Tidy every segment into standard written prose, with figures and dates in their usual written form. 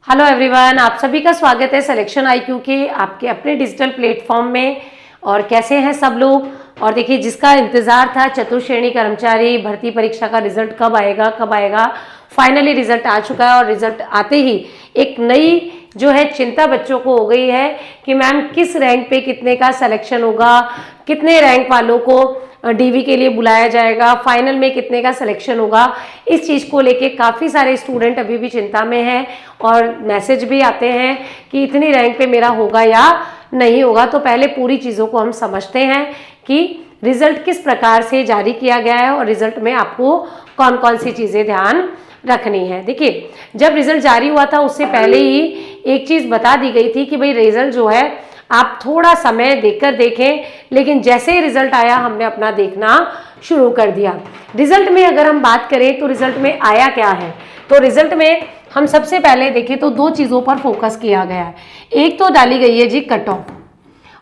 Hello everyone, आप सभी का स्वागत है सिलेक्शन आईक्यू के आपके अपने डिजिटल प्लेटफॉर्म में। और कैसे हैं सब लोग। और देखिए, जिसका इंतज़ार था चतुर्थ श्रेणी कर्मचारी भर्ती परीक्षा का रिजल्ट कब आएगा, फाइनली रिजल्ट आ चुका है। और रिजल्ट आते ही एक नई जो है चिंता बच्चों को हो गई है कि मैम किस रैंक पे कितने का सिलेक्शन होगा, कितने रैंक वालों को डीवी के लिए बुलाया जाएगा, फाइनल में कितने का सिलेक्शन होगा। इस चीज़ को लेके काफ़ी सारे स्टूडेंट अभी भी चिंता में हैं और मैसेज भी आते हैं कि इतनी रैंक पे मेरा होगा या नहीं होगा। तो पहले पूरी चीज़ों को हम समझते हैं कि रिजल्ट किस प्रकार से जारी किया गया है और रिजल्ट में आपको कौन कौन सी चीज़ें ध्यान रखनी है। देखिए, जब रिजल्ट जारी हुआ था उससे पहले ही एक चीज़ बता दी गई थी कि भाई रिजल्ट जो है आप थोड़ा समय देकर देखें, लेकिन जैसे ही रिजल्ट आया हमने अपना देखना शुरू कर दिया। रिजल्ट में अगर हम बात करें तो रिजल्ट में आया क्या है, तो रिजल्ट में हम सबसे पहले देखें तो दो चीज़ों पर फोकस किया गया है। एक तो डाली गई है जी कट ऑफ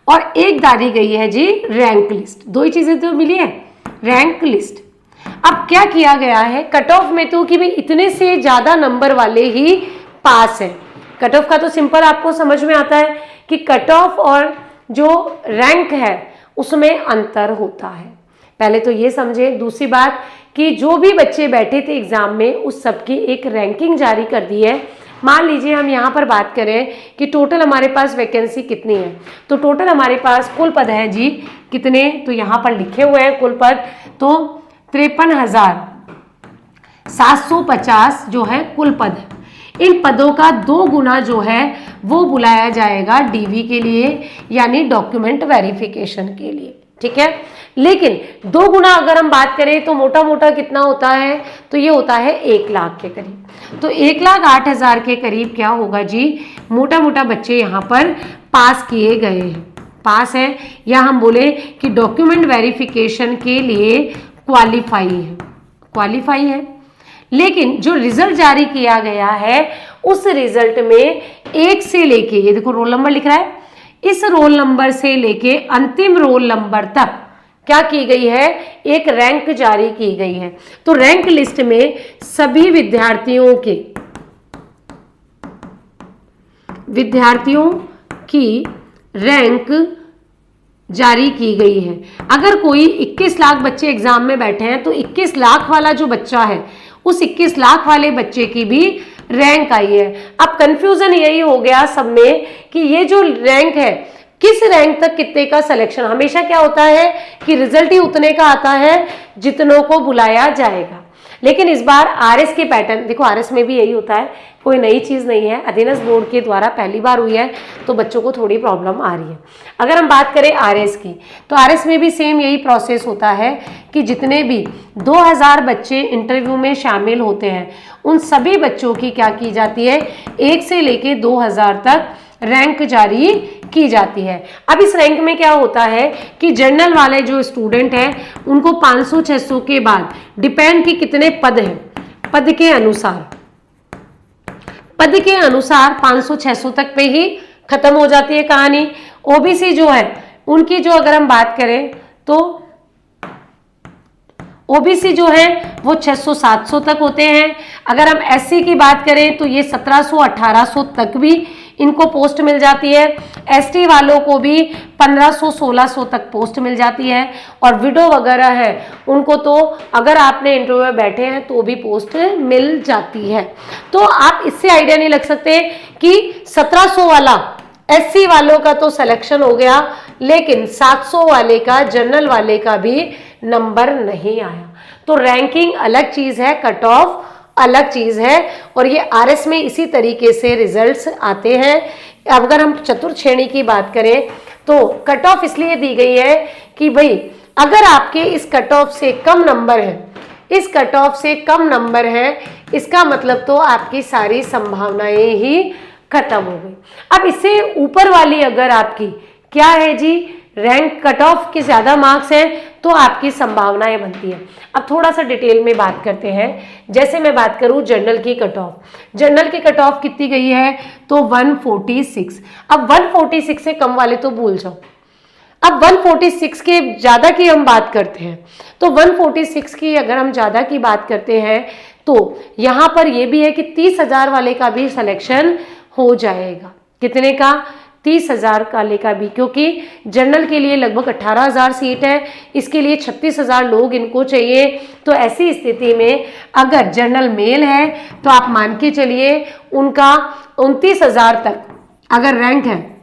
और एक डाली गई है जी रैंक लिस्ट। दो ही चीज़ें तो मिली है, रैंक लिस्ट। अब क्या किया गया है कट ऑफ में तो कि भाई इतने से ज़्यादा नंबर वाले ही पास है। कट ऑफ का तो सिंपल आपको समझ में आता है कि कट ऑफ और जो रैंक है उसमें अंतर होता है। पहले तो ये समझे। दूसरी बात कि जो भी बच्चे बैठे थे एग्जाम में उस सबकी एक रैंकिंग जारी कर दी है। मान लीजिए हम यहाँ पर बात करें कि टोटल हमारे पास वैकेंसी कितनी है, तो टोटल हमारे पास कुल पद हैं जी कितने, तो यहाँ पर लिखे हुए हैं कुल पद तो 53,750 जो है कुल पद है। इन पदों का 2 गुना जो है वो बुलाया जाएगा डीवी के लिए, यानी डॉक्यूमेंट वेरिफिकेशन के लिए। ठीक है, लेकिन 2 गुना अगर हम बात करें तो मोटा मोटा कितना होता है, तो ये होता है 1 लाख के करीब। तो 1,08,000 के करीब क्या होगा जी, मोटा मोटा बच्चे यहाँ पर पास किए गए हैं, पास है, या हम बोले कि डॉक्यूमेंट वेरिफिकेशन के लिए क्वालिफाई है। लेकिन जो रिजल्ट जारी किया गया है उस रिजल्ट में 1 से लेके, ये देखो रोल नंबर लिख रहा है, इस रोल नंबर से लेके अंतिम रोल नंबर तक क्या की गई है, एक रैंक जारी की गई है। तो रैंक लिस्ट में सभी विद्यार्थियों की रैंक जारी की गई है। अगर कोई 21 लाख बच्चे एग्जाम में बैठे हैं तो 21 लाख वाला जो बच्चा है उस 21 लाख वाले बच्चे की भी रैंक आई है। अब कंफ्यूजन यही हो गया सब में कि ये जो रैंक है किस रैंक तक कितने का सिलेक्शन। हमेशा क्या होता है कि रिजल्ट ही उतने का आता है जितनों को बुलाया जाएगा, लेकिन इस बार आरएस के पैटर्न देखो, आरएस में भी यही होता है, कोई नई चीज़ नहीं है, अधीनस्थ बोर्ड के द्वारा पहली बार हुई है तो बच्चों को थोड़ी प्रॉब्लम आ रही है। अगर हम बात करें आरएस की तो आरएस में भी सेम यही प्रोसेस होता है कि जितने भी 2000 बच्चे इंटरव्यू में शामिल होते हैं उन सभी बच्चों की क्या की जाती है, 1 से लेके 2000 तक रैंक जारी की जाती है। अब इस रैंक में क्या होता है कि जर्नल वाले जो स्टूडेंट हैं उनको 500-600 के बाद डिपेंड कि कितने पद हैं, पद के अनुसार 500-600 तक पे ही खत्म हो जाती है कहानी। ओबीसी जो है उनकी जो अगर हम बात करें तो ओबीसी जो है वो 600-700 तक होते हैं। अगर हम एससी की बात करें तो ये 1700-1800 तक भी इनको पोस्ट मिल जाती है। एसटी वालों को भी 1500-1600 तक पोस्ट मिल जाती है। और विडो वगैरह है उनको तो अगर आपने इंटरव्यू में बैठे हैं तो भी पोस्ट मिल जाती है। तो आप इससे आइडिया नहीं लग सकते कि 1700 वाला एससी वालों का तो सिलेक्शन हो गया, लेकिन 700 वाले का, जनरल वाले का भी नंबर नहीं आया। तो रैंकिंग अलग चीज है, कट ऑफ अलग चीज है, और ये आरएस में इसी तरीके से रिजल्ट्स आते हैं। अब अगर हम चतुर्थ श्रेणी की बात करें तो कट ऑफ इसलिए दी गई है कि भाई अगर आपके इस कट ऑफ से कम नंबर है, इसका मतलब तो आपकी सारी संभावनाएं ही खत्म हो गई। अब इससे ऊपर वाली अगर आपकी क्या है जी, रैंक कट ऑफ के ज्यादा मार्क्स हैं तो आपकी संभावनाएं बनती है। अब थोड़ा सा डिटेल में बात करते हैं। जैसे मैं बात करूं जनरल की कट ऑफ कितनी गई है, तो 146। अब 146 से कम वाले तो भूल जाओ। अब 146 के ज़्यादा की हम बात करते हैं तो 146 की अगर हम ज़्यादा की बात करते हैं तो यहाँ पर ये भी है कि 30,000 वाले का भी सिलेक्शन हो जाएगा। कितने का? 30,000 वाले का भी, क्योंकि जनरल के लिए लगभग 18,000 सीट है, इसके लिए 36,000 लोग इनको चाहिए। तो ऐसी स्थिति में अगर जनरल मेल है तो आप मान के चलिए उनका 29,000 तक अगर रैंक है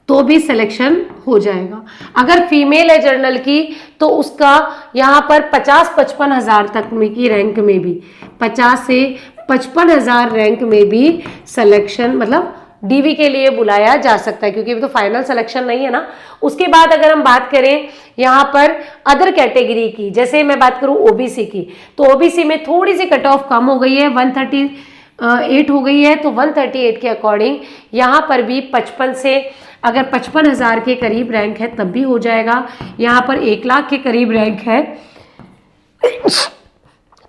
तो भी सिलेक्शन हो जाएगा। अगर फीमेल है जनरल की तो उसका यहाँ पर 50-55,000 तक में की रैंक में भी 50 से 55,000 रैंक में भी सिलेक्शन मतलब डीवी के लिए बुलाया जा सकता है, क्योंकि अभी तो फाइनल सिलेक्शन नहीं है ना। उसके बाद अगर हम बात करें यहाँ पर अदर कैटेगरी की, जैसे मैं बात करूँ ओबीसी की, तो ओबीसी में थोड़ी सी कट ऑफ कम हो गई है, 138 हो गई है। तो 138 के अकॉर्डिंग यहाँ पर भी 55 से अगर 55,000 के करीब रैंक है तब भी हो जाएगा। यहाँ पर 1 लाख के करीब रैंक है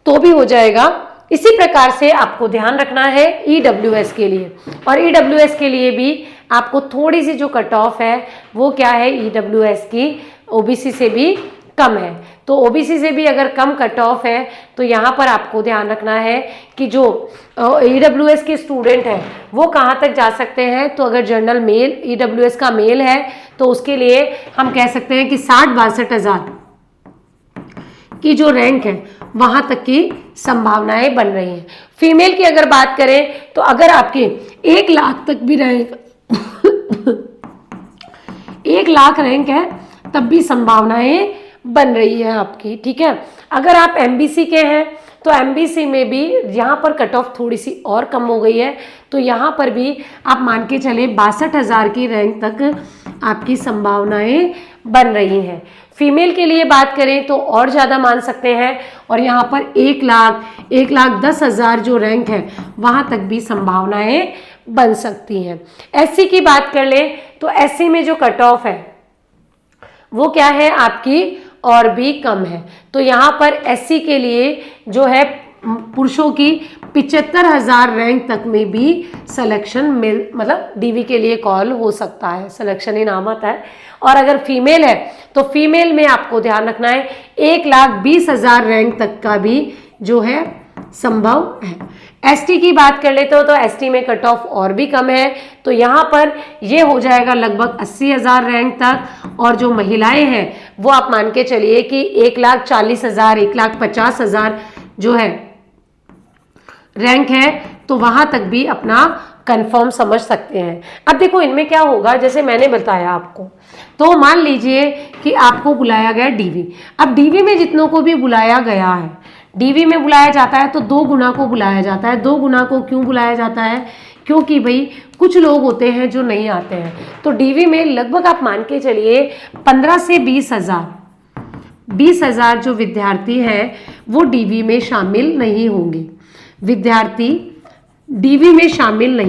तो भी हो जाएगा। इसी प्रकार से आपको ध्यान रखना है ईडब्ल्यूएस के लिए, और ईडब्ल्यूएस के लिए भी आपको थोड़ी सी जो कट ऑफ है वो क्या है, ईडब्ल्यूएस की ओबीसी से भी कम है। तो ओबीसी से भी अगर कम कट ऑफ है तो यहाँ पर आपको ध्यान रखना है कि जो ईडब्ल्यूएस के स्टूडेंट हैं वो कहाँ तक जा सकते हैं। तो अगर जनरल मेल ईडब्ल्यूएस का मेल है तो उसके लिए हम कह सकते हैं कि 60-62,000 की जो रैंक है वहां तक की संभावनाएं बन रही हैं। फीमेल की अगर बात करें तो अगर आपके 1 लाख तक भी रैंक 1 लाख रैंक है तब भी संभावनाएं बन रही है आपकी, ठीक है। अगर आप एमबीसी के हैं तो एमबीसी में भी यहाँ पर कट ऑफ थोड़ी सी और कम हो गई है, तो यहाँ पर भी आप मान के चले 62,000 की रैंक तक आपकी संभावनाएं बन रही हैं। फीमेल के लिए बात करें तो और ज़्यादा मान सकते हैं, और यहाँ पर 1,10,000 जो रैंक है वहाँ तक भी संभावनाएं बन सकती हैं। एससी की बात कर लें तो एससी में जो कट ऑफ है वो क्या है आपकी और भी कम है। तो यहाँ पर एससी के लिए जो है पुरुषों की 75,000 रैंक तक में भी सिलेक्शन मतलब डीवी के लिए कॉल हो सकता है, सिलेक्शन ही नाम आता है। और अगर फीमेल है तो फीमेल में आपको ध्यान रखना है 1,20,000 रैंक तक का भी जो है संभव है। एसटी की बात कर लेते हो तो एसटी में कट ऑफ और भी कम है, तो यहाँ पर ये हो जाएगा लगभग 80,000 रैंक तक। और जो महिलाएं हैं वो आप मान के चलिए कि 1,40,000 1,50,000 जो है रैंक है, तो वहां तक भी अपना कंफर्म समझ सकते हैं। अब देखो इनमें क्या होगा, जैसे मैंने बताया आपको, तो मान लीजिए कि आपको बुलाया गया डीवी। अब डीवी में जितनों को भी बुलाया गया है, डीवी में बुलाया जाता है तो 2 गुना को बुलाया जाता है। 2 गुना को क्यों बुलाया जाता है? क्योंकि भाई कुछ लोग होते हैं जो नहीं आते हैं। तो डीवी में लगभग आप मान के चलिए 15 से 20,000 जो विद्यार्थी हैं वो डीवी में शामिल नहीं होंगे, विद्यार्थी डीवी में शामिल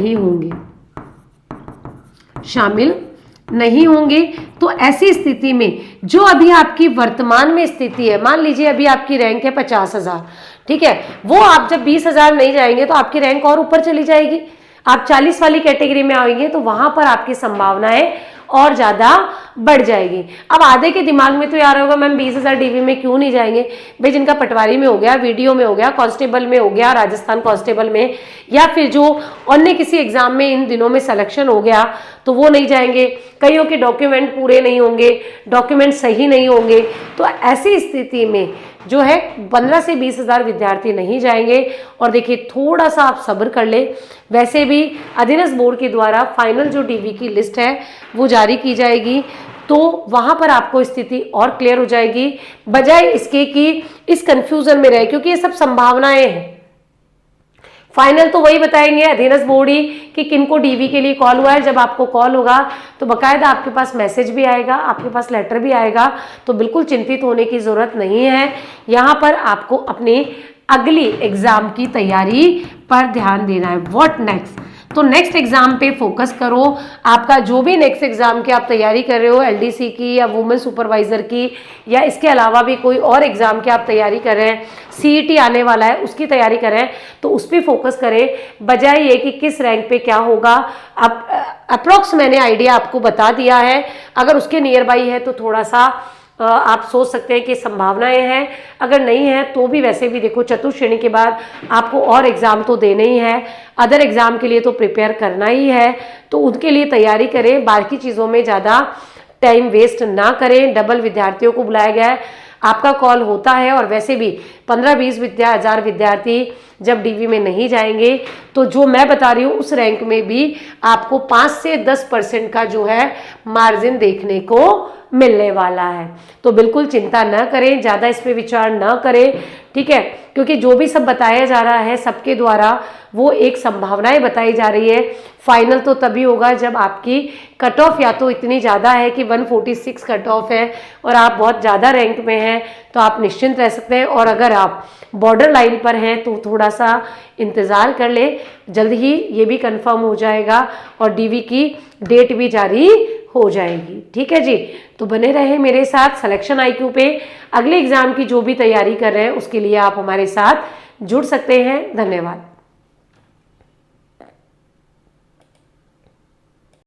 नहीं होंगे। तो ऐसी स्थिति में जो अभी आपकी वर्तमान में स्थिति है, मान लीजिए अभी आपकी रैंक है 50,000, ठीक है, वो आप जब 20,000 नहीं जाएंगे तो आपकी रैंक और ऊपर चली जाएगी, आप 40 वाली कैटेगरी में आएंगे तो वहां पर आपकी संभावनाएं और ज़्यादा बढ़ जाएगी। अब आधे के दिमाग में तो यार होगा मैम 20,000 डीवी में क्यों नहीं जाएंगे? भाई जिनका पटवारी में हो गया, वीडियो में हो गया, कांस्टेबल में हो गया, राजस्थान कांस्टेबल में, या फिर जो अन्य किसी एग्जाम में इन दिनों में सिलेक्शन हो गया तो वो नहीं जाएंगे। कईयों के डॉक्यूमेंट पूरे नहीं होंगे, डॉक्यूमेंट सही नहीं होंगे, तो ऐसी स्थिति में जो है 15 से 20,000 विद्यार्थी नहीं जाएंगे। और देखिए थोड़ा सा आप सब्र कर ले, वैसे भी अधीनस्थ बोर्ड के द्वारा फाइनल जो डीवी की लिस्ट है वो जारी की जाएगी, तो वहां पर आपको स्थिति और क्लियर हो जाएगी, बजाय इसके कि इस कंफ्यूजन में रहे, क्योंकि ये सब संभावनाएं हैं। फाइनल तो वही बताएंगे अधीनस्थ बोर्ड ही कि किनको डीवी के लिए कॉल हुआ है। जब आपको कॉल होगा तो बकायदा आपके पास मैसेज भी आएगा, आपके पास लेटर भी आएगा, तो बिल्कुल चिंतित होने की ज़रूरत नहीं है। यहाँ पर आपको अपनी अगली एग्जाम की तैयारी पर ध्यान देना है। What next? तो नेक्स्ट एग्जाम पे फोकस करो। आपका जो भी नेक्स्ट एग्जाम की आप तैयारी कर रहे हो, एलडीसी की या वुमेन सुपरवाइजर की, या इसके अलावा भी कोई और एग्जाम की आप तैयारी कर रहे हैं, सीईटी आने वाला है उसकी तैयारी कर रहे हैं, तो उस पर फोकस करें, बजाय ये कि किस रैंक पे क्या होगा। अब अप्रोक्स मैंने आइडिया आपको बता दिया है, अगर उसके नियर बाई है तो थोड़ा सा आप सोच सकते हैं कि संभावनाएं हैं। अगर नहीं है तो भी वैसे भी देखो चतुर्थ श्रेणी के बाद आपको और एग्ज़ाम तो देने ही है, अदर एग्ज़ाम के लिए तो प्रिपेयर करना ही है, तो उनके लिए तैयारी करें, बाकी चीज़ों में ज़्यादा टाइम वेस्ट ना करें। डबल विद्यार्थियों को बुलाया गया है, आपका कॉल होता है। और वैसे भी 15-20 हज़ार विद्यार्थी जब डीवी में नहीं जाएंगे तो जो मैं बता रही हूँ उस रैंक में भी आपको 5 से 10% का जो है मार्जिन देखने को मिलने वाला है। तो बिल्कुल चिंता न करें, ज़्यादा इस पर विचार न करें, ठीक है, क्योंकि जो भी सब बताया जा रहा है सबके द्वारा वो एक संभावनाएं बताई जा रही है। फाइनल तो तभी होगा जब आपकी कट ऑफ या तो इतनी ज़्यादा है कि 146 कट ऑफ है और आप बहुत ज़्यादा रैंक में हैं, तो आप निश्चिंत रह सकते हैं। और अगर आप बॉर्डर लाइन पर हैं तो थोड़ा सा इंतज़ार कर ले, जल्द ही ये भी कंफर्म हो जाएगा और डीवी की डेट भी जारी हो जाएगी। ठीक है जी, तो बने रहे मेरे साथ सिलेक्शन IQ पे। अगले एग्जाम की जो भी तैयारी कर रहे हैं उसके लिए आप हमारे साथ जुड़ सकते हैं। धन्यवाद।